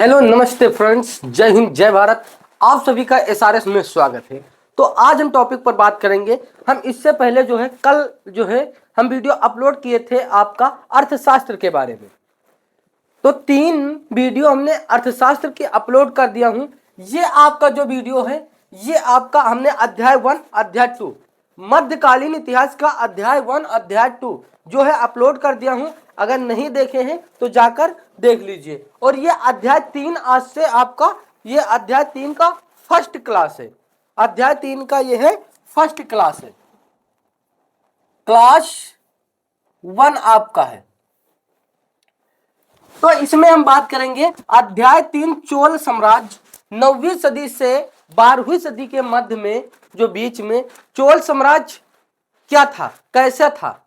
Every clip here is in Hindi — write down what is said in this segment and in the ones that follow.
हेलो नमस्ते फ्रेंड्स, जय हिंद जय भारत। आप सभी का एसआरएस में स्वागत है। तो आज हम टॉपिक पर बात करेंगे। हम इससे पहले कल हम वीडियो अपलोड किए थे आपका अर्थशास्त्र के बारे में। तो 3 वीडियो हमने अर्थशास्त्र की अपलोड कर दिया हूं। ये आपका जो वीडियो है ये आपका हमने अध्याय 1 अध्याय 2 मध्यकालीन इतिहास का अध्याय 1 अध्याय 2 जो है अपलोड कर दिया हूं। अगर नहीं देखे हैं तो जाकर देख लीजिए। और ये अध्याय 3 आज से आपका ये अध्याय 3 का फर्स्ट क्लास है। अध्याय 3 का ये है फर्स्ट क्लास है। क्लास 1 आपका है। तो इसमें हम बात करेंगे अध्याय 3 चोल साम्राज्य 9वीं सदी से 12वीं सदी के मध्य में जो बीच में चोल साम्राज्य क्या था, कैसा था।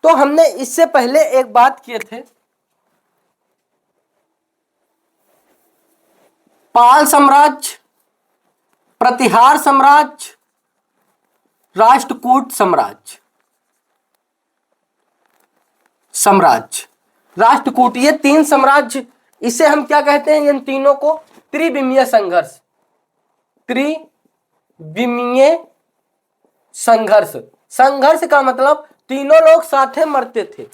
तो हमने इससे पहले एक बात किए थे, पाल साम्राज्य, प्रतिहार साम्राज्य, राष्ट्रकूट साम्राज्य, राष्ट्रकूट, ये 3 साम्राज्य। इसे हम क्या कहते हैं, इन तीनों को त्रिविमीय संघर्ष, त्रिविमीय संघर्ष। संघर्ष का मतलब तीनों लोग साथे मरते थे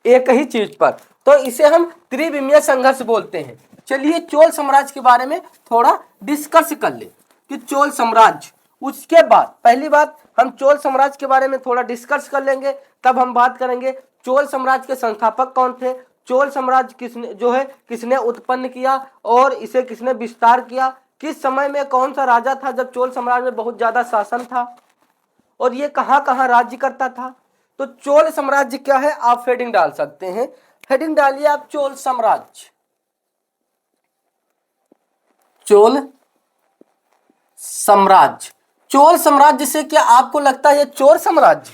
एक ही चीज पर, तो इसे हम त्रिविमीय संघर्ष बोलते हैं। चलिए चोल साम्राज्य के बारे में थोड़ा डिस्कस कर ले कि चोल साम्राज्य, उसके बाद पहली बात हम चोल साम्राज्य के बारे में थोड़ा डिस्कस कर लेंगे। तब हम बात करेंगे चोल साम्राज्य के संस्थापक कौन थे, चोल साम्राज्य किसने उत्पन्न किया और इसे किसने विस्तार किया, किस समय में कौन सा राजा था जब चोल साम्राज्य में बहुत ज्यादा शासन था और ये कहाँ कहाँ राज्य करता था। तो चोल साम्राज्य क्या है, आप हेडिंग डाल सकते हैं। हेडिंग डालिए आप चोल साम्राज्य, चोल साम्राज्य। चोल साम्राज्य से क्या आपको लगता है ये चोर साम्राज्य?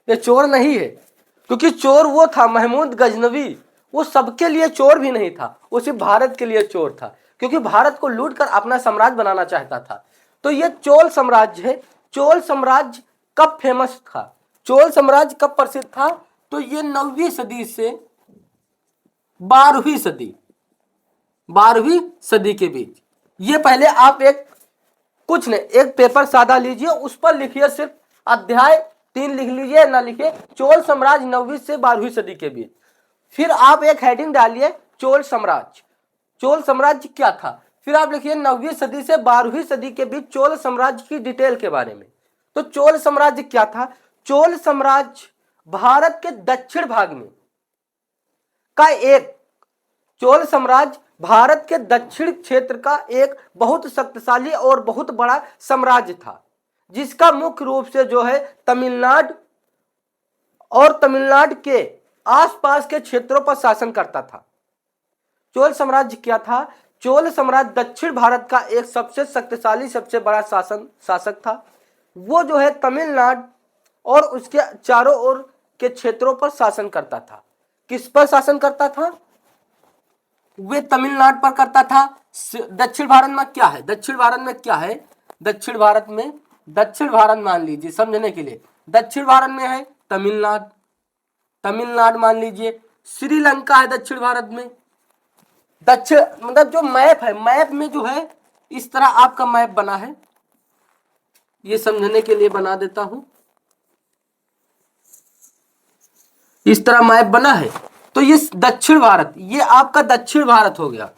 ये चोर नहीं है, क्योंकि चोर वो था महमूद गजनवी, वो सबके लिए चोर भी नहीं था, वो सिर्फ भारत के लिए चोर था, क्योंकि भारत को लूट कर अपना साम्राज्य बनाना चाहता था। तो ये चोल साम्राज्य है। चोल साम्राज्य कब फेमस था, चोल साम्राज्य कब प्रसिद्ध था? तो ये 9वीं सदी से 12वीं सदी के बीच। ये पहले आप एक पेपर सादा लीजिए, उस पर लिखिए सिर्फ अध्याय 3 लिख लीजिए, ना लिखिए चोल साम्राज्य 9वीं से 12वीं सदी के बीच। फिर आप एक हेडिंग डालिए चोल साम्राज्य, चोल साम्राज्य क्या था। फिर आप लिखिए 9वीं सदी से 12वीं सदी के बीच चोल साम्राज्य की डिटेल के बारे में। तो चोल साम्राज्य क्या था? चोल साम्राज्य भारत के दक्षिण भाग में का एक, चोल साम्राज्य भारत के दक्षिण क्षेत्र का एक बहुत शक्तिशाली और बहुत बड़ा साम्राज्य था, जिसका मुख्य रूप से तमिलनाडु और तमिलनाडु के आसपास के क्षेत्रों पर शासन करता था। चोल साम्राज्य क्या था? चोल साम्राज्य दक्षिण भारत का एक सबसे शक्तिशाली सबसे बड़ा शासक था। वो तमिलनाडु और उसके चारों ओर के क्षेत्रों पर शासन करता था। किस पर शासन करता था? वे तमिलनाडु पर करता था। दक्षिण भारत में क्या है, दक्षिण भारत मान लीजिए समझने के लिए, दक्षिण भारत में है तमिलनाडु मान लीजिए। श्रीलंका है दक्षिण भारत में। दक्षिण मतलब जो मैप है, मैप में इस तरह आपका मैप बना है, ये समझने के लिए बना देता हूं। इस तरह मैप बना है। तो ये दक्षिण भारत, ये आपका दक्षिण भारत हो गया।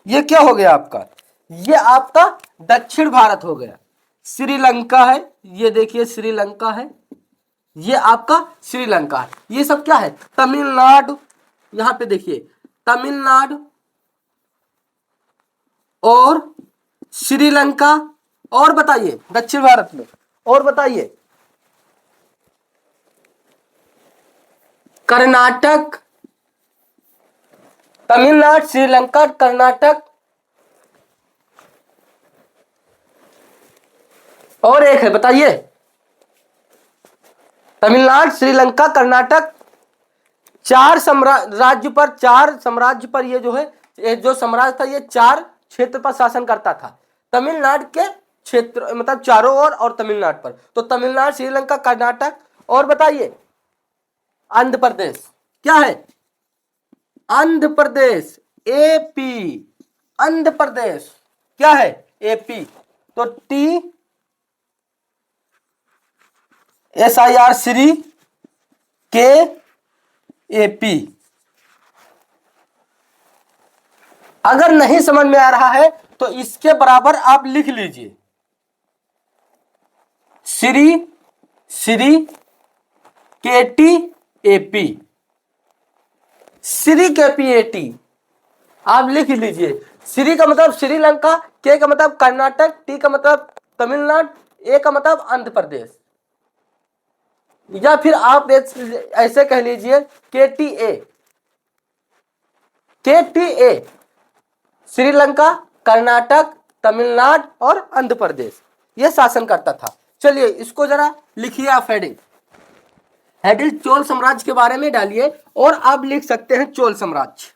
ये क्या हो गया आपका? ये आपका दक्षिण भारत हो गया। श्रीलंका है, ये देखिए श्रीलंका है, ये आपका श्रीलंका है। ये सब क्या है? तमिलनाडु। यहां पे देखिए तमिलनाडु और श्रीलंका। और बताइए दक्षिण भारत में, और बताइए कर्नाटक, तमिलनाडु, श्रीलंका, कर्नाटक, और एक है बताइए, तमिलनाडु, श्रीलंका, कर्नाटक, 4 साम्राज्य पर ये जो साम्राज्य था ये 4 क्षेत्र पर शासन करता था। तमिलनाडु के क्षेत्र मतलब चारों ओर और तमिलनाडु पर। तो तमिलनाडु, श्रीलंका, कर्नाटक, और बताइए आंध्र प्रदेश क्या है? आंध्र प्रदेश, एपी, आंध्र प्रदेश क्या है, एपी। तो TSIR श्री के एपी। अगर नहीं समझ में आ रहा है तो इसके बराबर आप लिख लीजिए, श्री केटी एपी, श्री केपी एटी आप लिख लीजिए। श्री का मतलब श्रीलंका, के का मतलब कर्नाटक, टी का मतलब तमिलनाडु, ए का मतलब आंध्र प्रदेश, या फिर आप ऐसे कह लीजिए केटीए, केटीए श्रीलंका, कर्नाटक, तमिलनाडु और आंध्र प्रदेश यह शासन करता था। चलिए इसको जरा लिखिए आप हेडिंग, हेडिंग चोल साम्राज्य के बारे में डालिए और आप लिख सकते हैं चोल साम्राज्य।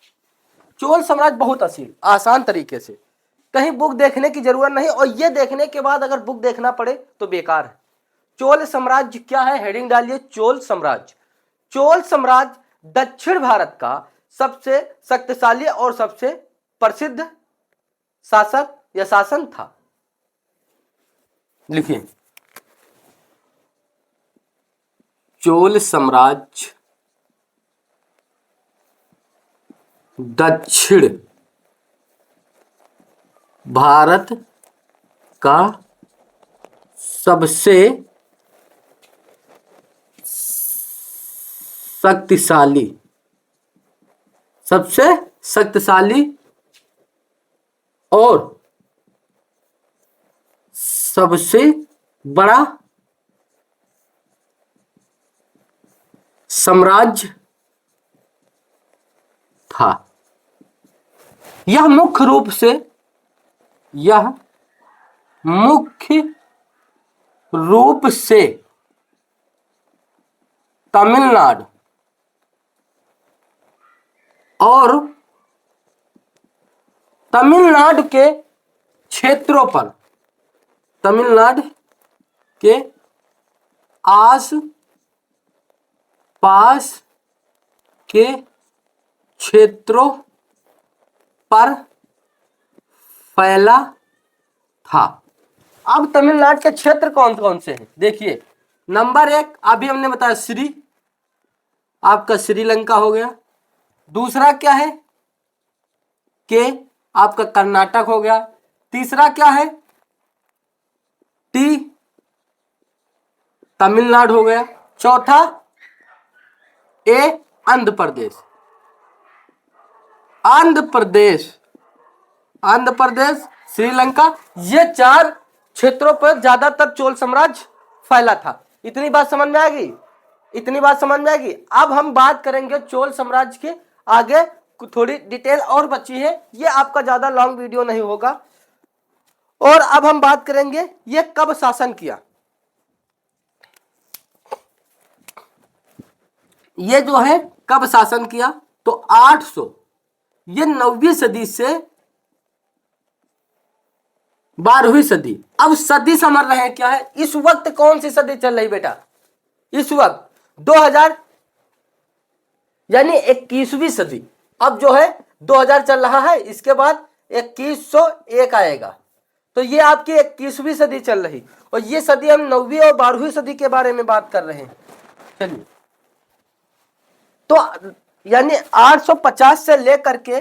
चोल साम्राज्य बहुत आसान तरीके से, कहीं बुक देखने की जरूरत नहीं, और ये देखने के बाद अगर बुक देखना पड़े तो बेकार है। चोल साम्राज्य क्या है, हेडिंग डालिए चोल साम्राज्य। चोल साम्राज्य दक्षिण भारत का सबसे शक्तिशाली और सबसे प्रसिद्ध शासक या शासन था। लिखिए चोल साम्राज्य दक्षिण भारत का सबसे शक्तिशाली और सबसे बड़ा साम्राज्य था। यह मुख्य रूप से तमिलनाडु और तमिलनाडु के क्षेत्रों पर, तमिलनाडु के आस पास के क्षेत्रों पर फैला था। अब तमिलनाडु के क्षेत्र कौन कौन से हैं देखिए। नंबर 1 अभी हमने बताया श्री, आपका श्रीलंका हो गया। दूसरा क्या है, के आपका कर्नाटक हो गया। तीसरा क्या है, टी तमिलनाडु हो गया। चौथा ए आंध्र प्रदेश, आंध्र प्रदेश श्रीलंका, ये 4 क्षेत्रों पर ज्यादातर चोल साम्राज्य फैला था। इतनी बात समझ में आ गई, इतनी बात समझ में आएगी। अब हम बात करेंगे चोल साम्राज्य के आगे, थोड़ी डिटेल और बची है, ये आपका ज्यादा लॉन्ग वीडियो नहीं होगा। और अब हम बात करेंगे ये कब शासन किया। ये जो है कब शासन किया, तो 800, ये 9वीं सदी से 12वीं सदी। अब सदी समझ रहे हैं क्या है, इस वक्त कौन सी सदी चल रही बेटा, इस वक्त 2000 यानी 21वीं सदी। अब जो है 2000 चल रहा है, इसके बाद 2101 आएगा, तो ये आपकी 21वीं सदी चल रही। और ये सदी हम 9वीं और 12वीं सदी के बारे में बात कर रहे हैं। चलिए, तो यानी 850 से लेकर के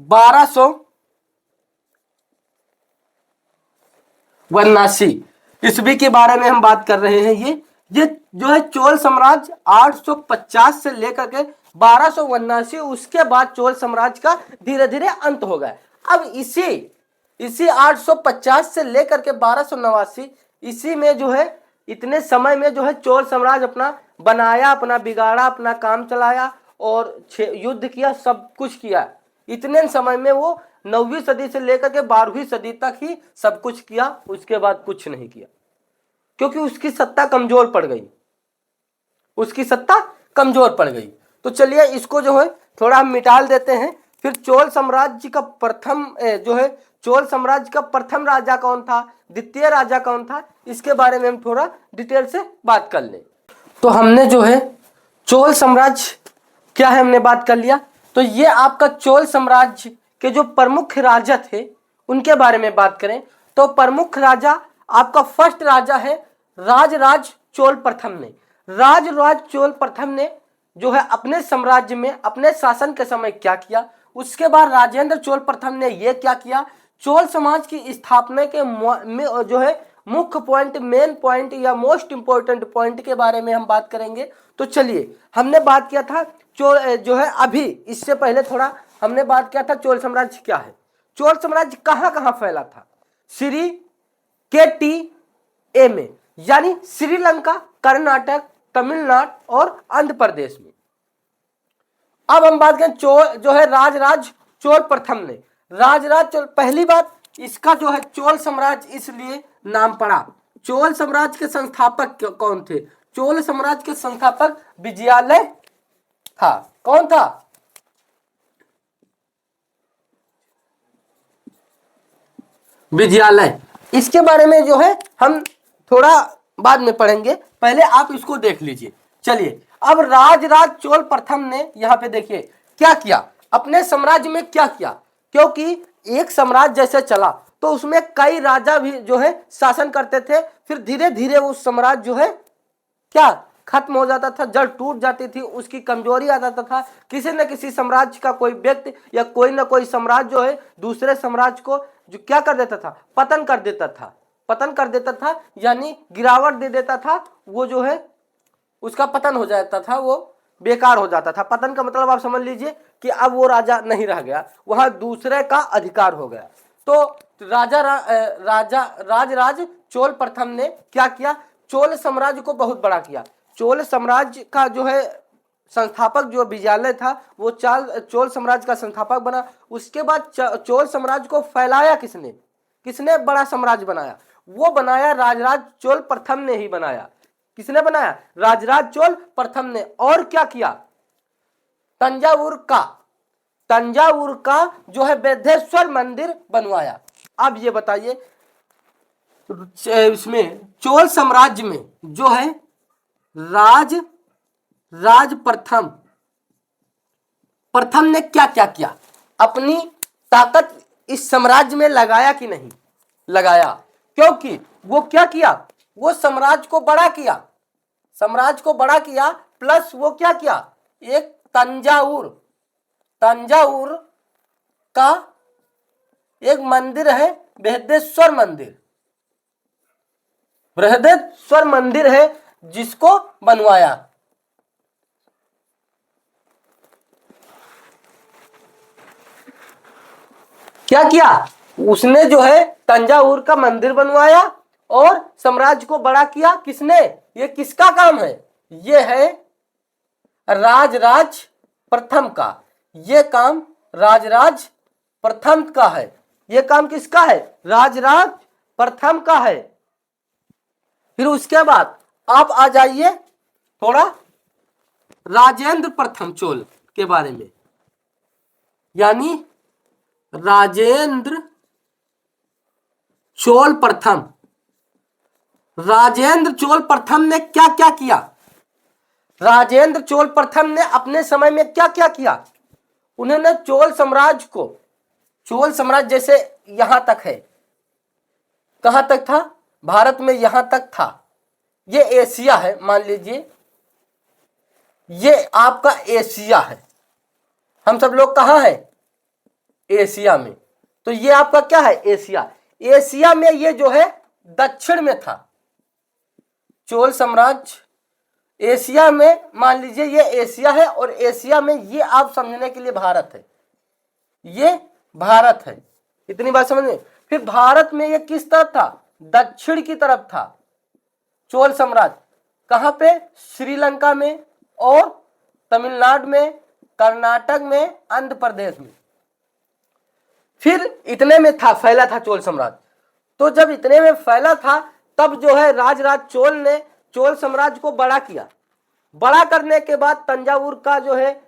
1279 ईस्वी के बारे में हम बात कर रहे हैं। ये जो है चोल साम्राज्य 850 से लेकर के 1279, उसके बाद चोल साम्राज्य का धीरे धीरे अंत हो गया। अब इसी 850 से लेकर के 1289, इसी में जो है, इतने समय में जो है चोल साम्राज्य अपना बनाया, अपना बिगाड़ा, अपना काम चलाया और युद्ध किया, सब कुछ किया। इतने समय में वो 9वीं सदी से लेकर के 12वीं सदी तक ही सब कुछ किया, उसके बाद कुछ नहीं किया, क्योंकि उसकी सत्ता कमजोर पड़ गई, उसकी सत्ता कमजोर पड़ गई। तो चलिए इसको जो है थोड़ा हम मिटाल देते हैं। फिर चोल साम्राज्य का प्रथम जो है, चोल साम्राज्य का प्रथम राजा कौन था, द्वितीय राजा कौन था, इसके बारे में हम थोड़ा डिटेल से बात कर लें। तो हमने जो है चोल साम्राज्य क्या है हमने बात कर लिया। तो ये आपका चोल साम्राज्य के जो प्रमुख राजा थे उनके बारे में बात करें तो प्रमुख राजा आपका फर्स्ट राजा है राजराज चोल प्रथम ने। राजराज चोल प्रथम ने जो है अपने साम्राज्य में अपने शासन के समय क्या किया, उसके बाद राजेंद्र चोल प्रथम ने यह क्या किया, चोल समाज की स्थापना के जो है मुख्य पॉइंट, मेन पॉइंट या मोस्ट इंपोर्टेंट पॉइंट के बारे में हम बात करेंगे। तो चलिए, हमने बात किया था चोल जो है, अभी इससे पहले थोड़ा हमने बात किया था चोल साम्राज्य क्या है। चोल साम्राज्य कहां कहां फैला था, श्री के टी ए में, यानी श्रीलंका, कर्नाटक, तमिलनाडु और आंध्र प्रदेश में। अब हम बात करें जो है राजराज चोल प्रथम ने। राजराज चोल, पहली बात इसका जो है चोल साम्राज्य इसलिए नाम पड़ा। चोल साम्राज्य के संस्थापक कौन थे? चोल साम्राज्य के संस्थापक विजयालय था। कौन था? विजयालय। इसके बारे में जो है हम थोड़ा बाद में पढ़ेंगे, पहले आप इसको देख लीजिए। चलिए, अब राजराज चोल प्रथम ने यहाँ पे देखिए क्या किया, अपने साम्राज्य में क्या किया, क्योंकि एक साम्राज्य जैसे चला तो उसमें कई राजा भी जो है शासन करते थे, फिर धीरे धीरे वो साम्राज्य जो है क्या खत्म हो जाता था, जड़ टूट जाती थी, उसकी कमजोरी आ जाता था। किसी न किसी साम्राज्य का कोई व्यक्ति या कोई ना कोई साम्राज्य जो है दूसरे साम्राज्य को जो क्या कर देता था, पतन कर देता था। पतन कर देता था यानी गिरावट दे देता था, वो जो है उसका पतन हो जाता था, वो बेकार हो जाता था। पतन का मतलब आप समझ लीजिए कि अब वो राजा नहीं रह गया, वहां दूसरे का अधिकार हो गया। तो राजराज चोल प्रथम ने क्या किया, चोल साम्राज्य को बहुत बड़ा किया। चोल साम्राज्य का जो है संस्थापक जो विजयालय था वो चोल साम्राज्य का संस्थापक बना। उसके बाद चोल साम्राज्य को फैलाया किसने, किसने बड़ा साम्राज्य बनाया? वो बनाया राजराज चोल प्रथम ने ही बनाया। किसने बनाया? राजराज चोल प्रथम ने। और क्या किया? तंजावुर का जो है बेद्धेश्वर मंदिर बनवाया। अब ये बताइए, इसमें चोल साम्राज्य में जो है राज प्रथम ने क्या क्या किया, अपनी ताकत इस साम्राज्य में लगाया कि नहीं लगाया? क्योंकि वो क्या किया, वो साम्राज्य को बड़ा किया, साम्राज्य को बड़ा किया, प्लस वो क्या किया, एक तंजावुर का एक मंदिर है बृहदेश्वर मंदिर है जिसको बनवाया। क्या किया उसने, जो है तंजावुर का मंदिर बनवाया और साम्राज्य को बड़ा किया। किसने? ये किसका काम है? ये है राजराज प्रथम का। ये काम राजराज प्रथम का है। ये काम किसका है? राजराज प्रथम का है। फिर उसके बाद आप आ जाइए थोड़ा राजेंद्र प्रथम चोल के बारे में, यानी राजेंद्र चोल प्रथम। राजेंद्र चोल प्रथम ने क्या क्या किया? राजेंद्र चोल प्रथम ने अपने समय में क्या क्या किया? उन्होंने चोल साम्राज्य जैसे यहां तक है, कहां तक था? भारत में यहां तक था। ये एशिया है, मान लीजिए ये आपका एशिया है। हम सब लोग कहां है? एशिया में। तो ये आपका क्या है? एशिया। एशिया में ये जो है दक्षिण में था चोल साम्राज्य। एशिया में मान लीजिए ये एशिया है, और एशिया में ये आप समझने के लिए भारत है, ये भारत है। इतनी बात समझ में। फिर भारत में ये किस तरफ था? दक्षिण की तरफ था चोल साम्राज्य। कहां पे? श्रीलंका में और तमिलनाडु में, कर्नाटक में, आंध्र प्रदेश में। फिर इतने में था, फैला था चोल साम्राज्य। तो जब इतने में फैला था तब जो है राजराज चोल ने चोल साम्राज्य को बड़ा किया। बड़ा करने के बाद तंजावुर का जो है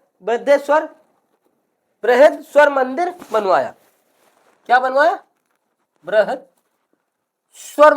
बृहदेश्वर मंदिर बनवाया। क्या बनवाया? बृहदेश्वर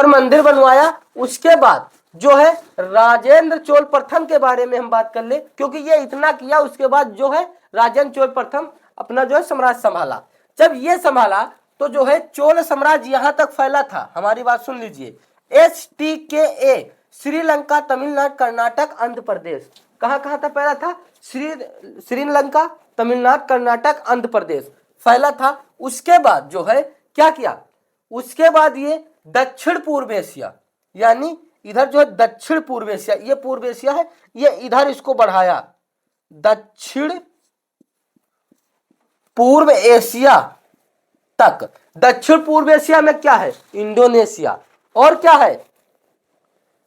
मंदिर बनवाया। उसके बाद जो है राजेंद्र चोल प्रथम के बारे में हम बात कर ले, क्योंकि ये इतना किया, उसके बाद जो है राजेंद्र चोल प्रथम अपना जो है साम्राज्य संभाला। जब ये संभाला तो जो है चोल साम्राज्य यहां तक फैला था, हमारी बात सुन लीजिए, STKA श्रीलंका, तमिलनाडु, कर्नाटक, आंध्र प्रदेश, कहां कहां तक फैला था? श्रीलंका, तमिलनाडु, कर्नाटक, आंध्र प्रदेश फैला था। उसके बाद जो है क्या किया, उसके बाद ये दक्षिण पूर्व एशिया, यानी इधर जो है दक्षिण पूर्व एशिया, ये पूर्व एशिया है, ये इधर इसको बढ़ाया, दक्षिण पूर्व एशिया तक। दक्षिण पूर्व एशिया में क्या है? इंडोनेशिया, और क्या है?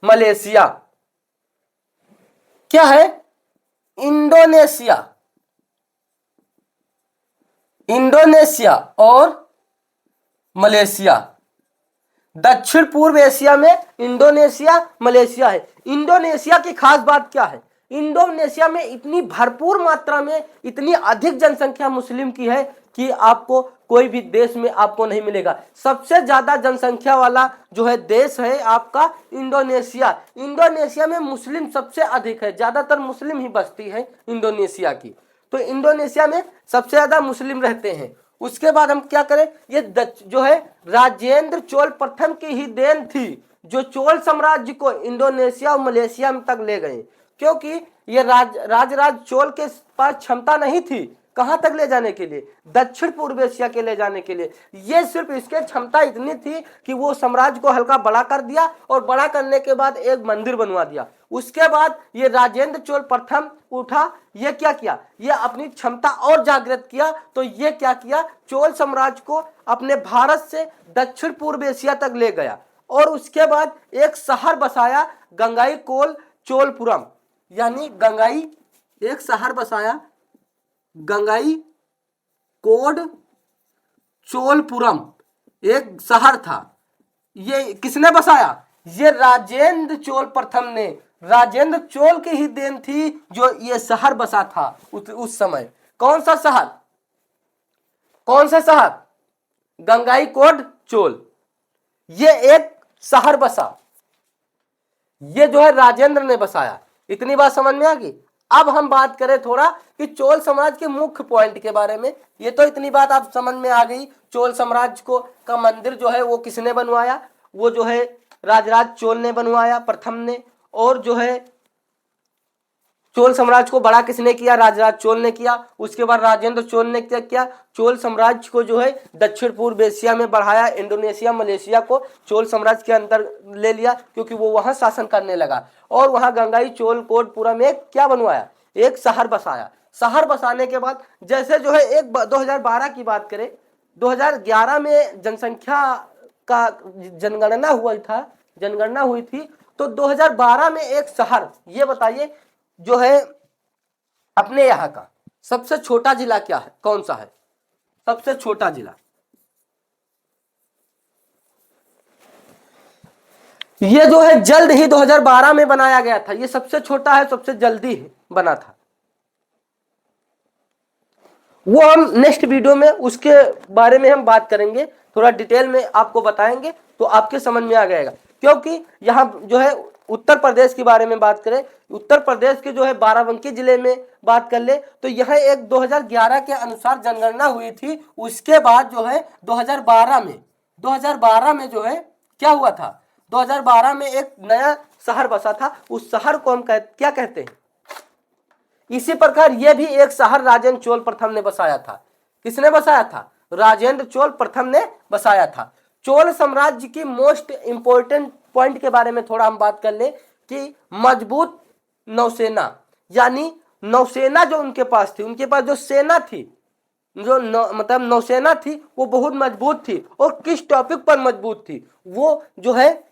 मलेशिया, क्या है? इंडोनेशिया, इंडोनेशिया और मलेशिया। दक्षिण पूर्व एशिया में इंडोनेशिया, मलेशिया है। इंडोनेशिया की खास बात क्या है? इंडोनेशिया में इतनी भरपूर मात्रा में, इतनी अधिक जनसंख्या मुस्लिम की है कि आपको कोई भी देश में आपको नहीं मिलेगा। सबसे ज्यादा जनसंख्या वाला जो है देश है आपका इंडोनेशिया। इंडोनेशिया में मुस्लिम सबसे अधिक है, ज्यादातर मुस्लिम ही बस्ती है इंडोनेशिया की। तो इंडोनेशिया में सबसे ज्यादा मुस्लिम रहते हैं। उसके बाद हम क्या करें, ये जो है राजेंद्र चोल प्रथम की ही देन थी, जो चोल साम्राज्य को इंडोनेशिया और मलेशिया में तक ले गए, क्योंकि ये राजराज चोल के पास क्षमता नहीं थी कहां तक ले जाने के लिए, दक्षिण पूर्व एशिया के ले जाने के लिए। ये सिर्फ इसके क्षमता इतनी थी कि वो साम्राज्य को हल्का बड़ा कर दिया, और बड़ा करने के बाद एक मंदिर बनवा दिया। उसके बाद ये राजेंद्र चोल प्रथम उठा, ये क्या किया, ये अपनी क्षमता और जागृत किया। तो ये क्या किया, चोल साम्राज्य को अपने भारत से दक्षिण पूर्व एशिया तक ले गया, और उसके बाद एक शहर बसाया, गंगाई कोल चोलपुरम, यानी गंगाई, एक शहर बसाया गंगाई कोड चोलपुरम, एक शहर था। ये किसने बसाया? ये राजेंद्र चोल प्रथम ने, राजेंद्र चोल की ही देन थी जो ये शहर बसा था उस समय। कौन सा शहर? कौन सा शहर? गंगाई कोड चोल, ये एक शहर बसा, ये जो है राजेंद्र ने बसाया। इतनी बात समझ में आ गई। अब हम बात करें थोड़ा कि चोल साम्राज्य के मुख्य पॉइंट के बारे में। ये तो इतनी बात आप समझ में आ गई, चोल साम्राज्य को का मंदिर जो है वो किसने बनवाया, वो जो है राजराज चोल ने बनवाया प्रथम ने। और जो है चोल साम्राज्य को बड़ा किसने किया? राजराज चोल ने किया। उसके बाद राजेंद्र चोल ने क्या किया? चोल साम्राज्य को जो है दक्षिण पूर्व एशिया में बढ़ाया, इंडोनेशिया, मलेशिया को चोल साम्राज्य के अंदर ले लिया, क्योंकि वो वहां शासन करने लगा। और वहां गंगाई चोल कोटपुरम में क्या बनवाया? एक शहर बसाया। शहर बसाने के बाद जैसे जो है एक 2012 की बात करें, 2011 में जनसंख्या का जनगणना हुई थी। तो 2012 में एक शहर, ये बताइए जो है अपने यहाँ का सबसे छोटा जिला क्या है? कौन सा है सबसे छोटा जिला? ये जो है जल्द ही 2012 में बनाया गया था, ये सबसे छोटा है, सबसे जल्दी बना था। वो हम नेक्स्ट वीडियो में उसके बारे में हम बात करेंगे, थोड़ा डिटेल में आपको बताएंगे, तो आपके समझ में आ जाएगा। क्योंकि यहाँ जो है उत्तर प्रदेश के बारे में बात करें, उत्तर प्रदेश के जो है बाराबंकी जिले में बात कर ले, तो यह एक 2011 के अनुसार जनगणना हुई थी। उसके बाद जो है 2012 में जो है क्या हुआ था, 2012 में एक नया शहर बसा था। उस शहर को हम क्या कहते हैं? इसी प्रकार यह भी एक शहर राजेंद्र चोल प्रथम ने बसाया था। किसने बसाया था? राजेंद्र चोल प्रथम ने बसाया था। चोल साम्राज्य की मोस्ट इंपोर्टेंट पॉइंट के बारे में थोड़ा हम बात कर ले कि मजबूत नौसेना, यानी नौसेना जो उनके पास थी, उनके पास जो सेना थी, जो मतलब नौसेना थी, वो बहुत मजबूत थी। और किस टॉपिक पर मजबूत थी? वो जो है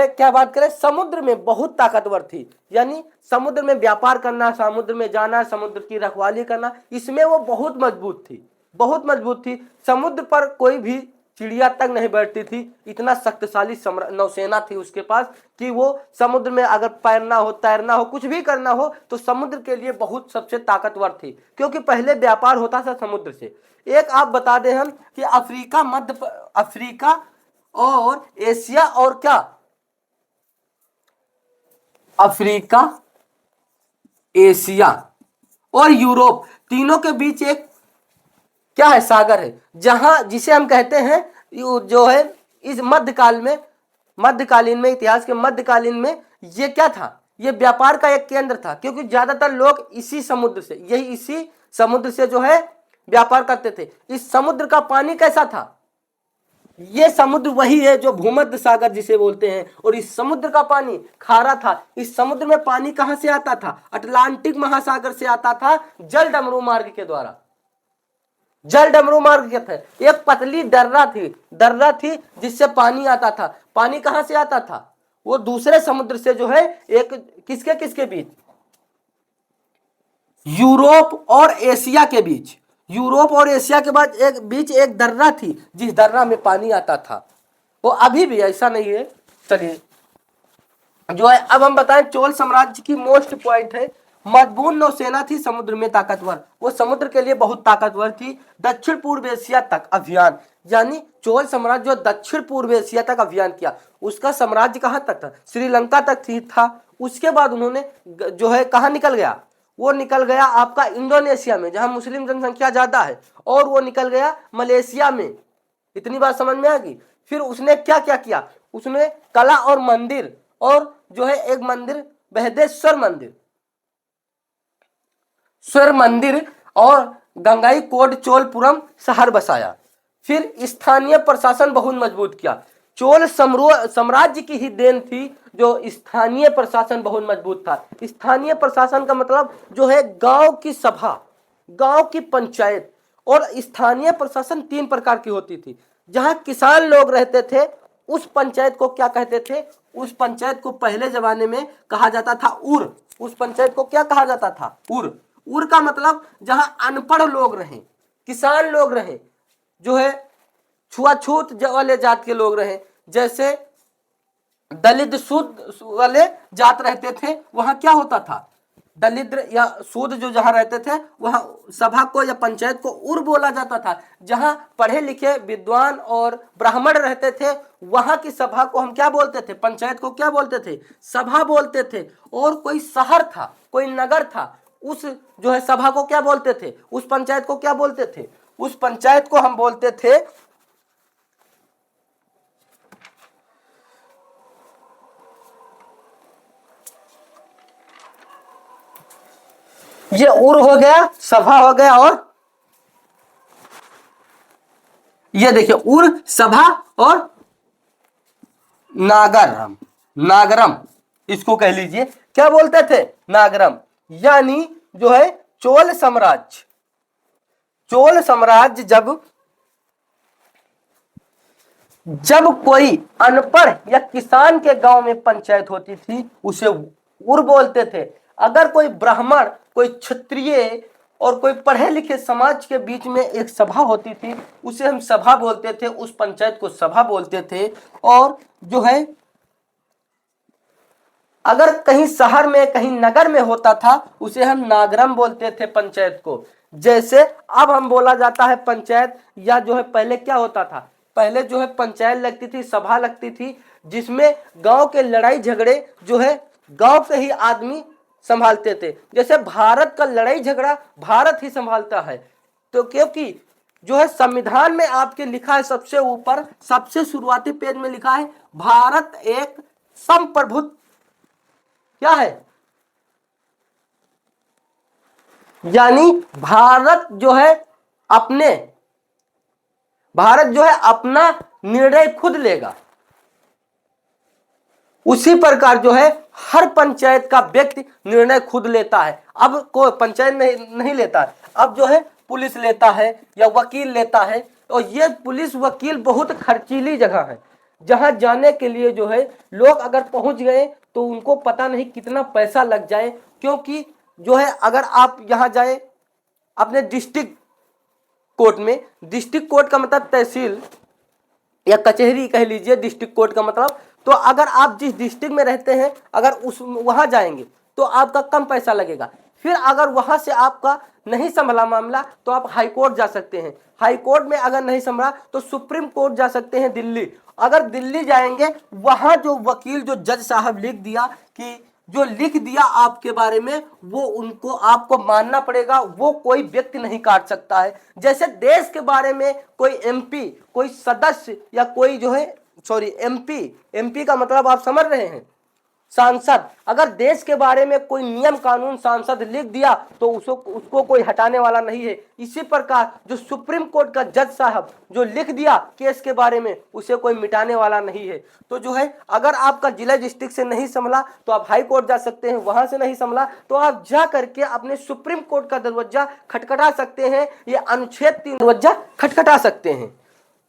क्या बात करें, समुद्र में बहुत ताकतवर थी, यानी समुद्र में व्यापार करना, समुद्र में जाना, समुद्र की रखवाली करना, इसमें वो बहुत मजबूत थी, बहुत मजबूत थी। समुद्र पर कोई भी चिड़िया तक नहीं बैठती थी, इतना शक्तिशाली नौसेना थी उसके पास कि वो समुद्र में अगर पैरना हो, तैरना हो, कुछ भी करना हो, तो समुद्र के लिए बहुत सबसे ताकतवर थी, क्योंकि पहले व्यापार होता था समुद्र से। एक आप बता दें हम कि अफ्रीका और एशिया और क्या अफ्रीका, एशिया और यूरोप, तीनों के बीच एक क्या है, सागर है, जहां जिसे हम कहते हैं जो है इस मध्यकालीन में इतिहास के मध्यकालीन में ये क्या था, ये व्यापार का एक केंद्र था, क्योंकि ज्यादातर लोग इसी समुद्र से जो है व्यापार करते थे। इस समुद्र का पानी कैसा था, ये समुद्र वही है जो भूमध्य सागर जिसे बोलते हैं, और इस समुद्र का पानी खारा था। इस समुद्र में पानी कहां से आता था, अटलांटिक महासागर से आता था, जल डमरू मार्ग के द्वारा। जल डमरू मार्ग क्या था, एक पतली दर्रा थी जिससे पानी आता था। पानी कहां से आता था, वो दूसरे समुद्र से जो है, एक किसके किसके बीच, यूरोप और एशिया के बीच, यूरोप और एशिया के बाद बीच एक दर्रा थी, जिस दर्रा में पानी आता था। वो अभी भी ऐसा नहीं है। चलिए जो है अब हम बताएं, चोल साम्राज्य की मोस्ट पॉइंट है, मजबूत नौसेना थी, समुद्र में ताकतवर, वो समुद्र के लिए बहुत ताकतवर थी। दक्षिण पूर्व एशिया तक अभियान, यानी चोल साम्राज्य जो दक्षिण पूर्व एशिया तक अभियान किया, उसका साम्राज्य कहां तक था, श्रीलंका तक था। उसके बाद उन्होंने जो है कहां निकल गया, वो निकल गया आपका इंडोनेशिया में, जहां मुस्लिम जनसंख्या ज्यादा है, और वो निकल गया मलेशिया में। इतनी बात समझ में आ गई। फिर उसने क्या क्या किया, उसने कला और मंदिर, और जो है एक मंदिर बृहदेश्वर मंदिर और गंगाई कोट चोलपुरम शहर बसाया। फिर स्थानीय प्रशासन बहुत मजबूत किया। चोल साम्राज्य की ही देन थी जो स्थानीय प्रशासन बहुत मजबूत था। स्थानीय प्रशासन का मतलब जो है गांव की सभा, गांव की पंचायत। और स्थानीय प्रशासन 3 प्रकार की होती थी। जहां किसान लोग रहते थे उस पंचायत को क्या कहते थे, उस पंचायत को पहले जमाने में कहा जाता था उर। उस पंचायत को क्या कहा जाता था, उर। उर का मतलब जहां अनपढ़ लोग रहे, किसान लोग रहे, जो है छुआछूत वाले जात के लोग रहे, जैसे दलित शूद्र वाले जात रहते थे, वहां क्या होता था, दलित या शूद्र जो जहां रहते थे वहां सभा को या पंचायत को उर बोला जाता था। जहां पढ़े लिखे विद्वान और ब्राह्मण रहते थे वहां की सभा को हम क्या बोलते थे, पंचायत को क्या बोलते थे, सभा बोलते थे। और कोई शहर था, कोई नगर था, उस जो है सभा को क्या बोलते थे, उस पंचायत को क्या बोलते थे, उस पंचायत को हम बोलते थे, ये उर हो गया, सभा हो गया, और ये देखिए उर, सभा और नागरम इसको कह लीजिए, क्या बोलते थे, नागरम। यानी जो है चोल साम्राज्य जब कोई अनपढ़ या किसान के गांव में पंचायत होती थी उसे उर बोलते थे। अगर कोई ब्राह्मण, कोई क्षत्रिय और कोई पढ़े लिखे समाज के बीच में एक सभा होती थी उसे हम सभा बोलते थे, उस पंचायत को सभा बोलते थे। और जो है अगर कहीं शहर में कहीं नगर में होता था उसे हम नागरम बोलते थे पंचायत को। जैसे अब हम बोला जाता है पंचायत, या जो है पहले क्या होता था, पहले जो है पंचायत लगती थी, सभा लगती थी, जिसमें गांव के लड़ाई झगड़े जो है गांव के ही आदमी संभालते थे। जैसे भारत का लड़ाई झगड़ा भारत ही संभालता है, तो क्योंकि जो है संविधान में आपके लिखा है, सबसे ऊपर सबसे शुरुआती पेज में लिखा है भारत एक संप्रभुत्व क्या है, यानी भारत जो है अपना निर्णय खुद लेगा। उसी प्रकार जो है हर पंचायत का व्यक्ति निर्णय खुद लेता है। अब कोई पंचायत नहीं लेता है, अब जो है पुलिस लेता है या वकील लेता है। और ये पुलिस वकील बहुत खर्चीली जगह है, जहां जाने के लिए जो है लोग अगर पहुंच गए तो उनको पता नहीं कितना पैसा लग जाए। क्योंकि जो है अगर आप यहां जाए अपने डिस्ट्रिक्ट कोर्ट में, डिस्ट्रिक्ट कोर्ट का मतलब तहसील या कचहरी कह लीजिए, डिस्ट्रिक्ट कोर्ट का मतलब, तो अगर आप जिस डिस्ट्रिक्ट में रहते हैं अगर वहां जाएंगे तो आपका कम पैसा लगेगा। फिर अगर वहां से आपका नहीं संभला मामला तो आप हाई कोर्ट जा सकते हैं, हाई कोर्ट में अगर नहीं संभला तो सुप्रीम कोर्ट जा सकते हैं दिल्ली। अगर दिल्ली जाएंगे वहां जो वकील जो जज साहब लिख दिया कि जो लिख दिया आपके बारे में वो उनको आपको मानना पड़ेगा, वो कोई व्यक्ति नहीं काट सकता है। जैसे देश के बारे में कोई एमपी, कोई सदस्य या कोई जो है एमपी, एमपी का मतलब आप समझ रहे हैं, सांसद, अगर देश के बारे में कोई नियम कानून सांसद लिख दिया तो उसको कोई हटाने वाला नहीं है। इसी प्रकार जो सुप्रीम कोर्ट का जज साहब जो लिख दिया केस के बारे में उसे कोई मिटाने वाला नहीं है। तो जो है अगर आपका जिला डिस्ट्रिक्ट से नहीं संभला तो आप हाई कोर्ट जा सकते हैं, वहां से नहीं संभला तो आप जा करके अपने सुप्रीम कोर्ट का दरवाजा खटखटा सकते हैं, ये अनुच्छेद 3 दरवाजा खटखटा सकते हैं।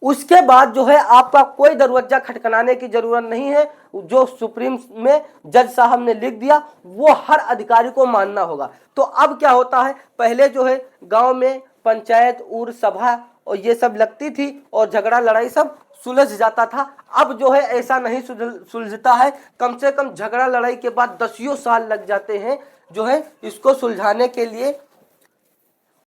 उसके बाद जो है आपका कोई दरवाजा खटखटाने की जरूरत नहीं है, जो सुप्रीम में जज साहब ने लिख दिया वो हर अधिकारी को मानना होगा। तो अब क्या होता है, पहले जो है गांव में पंचायत उर सभा और ये सब लगती थी और झगड़ा लड़ाई सब सुलझ जाता था। अब जो है ऐसा नहीं सुलझता है, कम से कम झगड़ा लड़ाई के बाद 10 साल लग जाते हैं जो है इसको सुलझाने के लिए।